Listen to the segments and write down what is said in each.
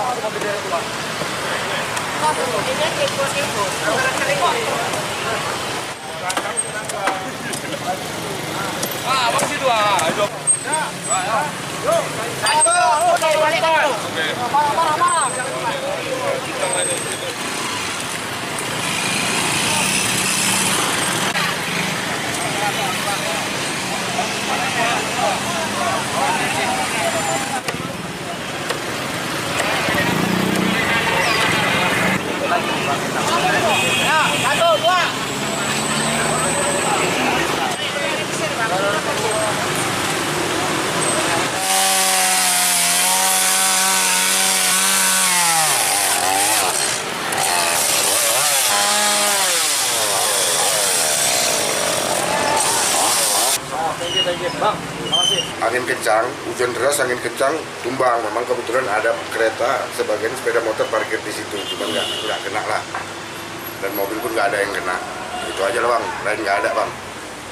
Abang situ ayo. Bang, angin kencang, hujan deras, angin kencang, tumbang. Memang kebetulan ada kereta, sebagian sepeda motor parkir di situ, cuma nggak kena lah. Dan mobil pun nggak ada yang kena. Itu aja lah bang, lain nggak ada bang.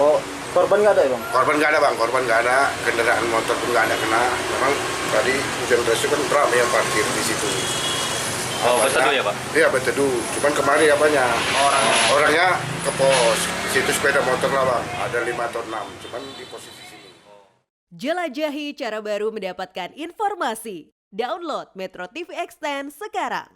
Oh, korban nggak ada ya bang? Korban nggak ada bang, korban nggak ada, kendaraan motor pun nggak ada kena. Memang tadi hujan deras itu kan ramai yang parkir di situ. Oh, berteduh ya pak? Iya berteduh, cuman kemarin apanya? Orangnya ke pos, di situ sepeda motor lah bang, ada 5 atau 6, cuman di posisi sini. Jelajahi cara baru mendapatkan informasi. Download Metro TV Extend sekarang.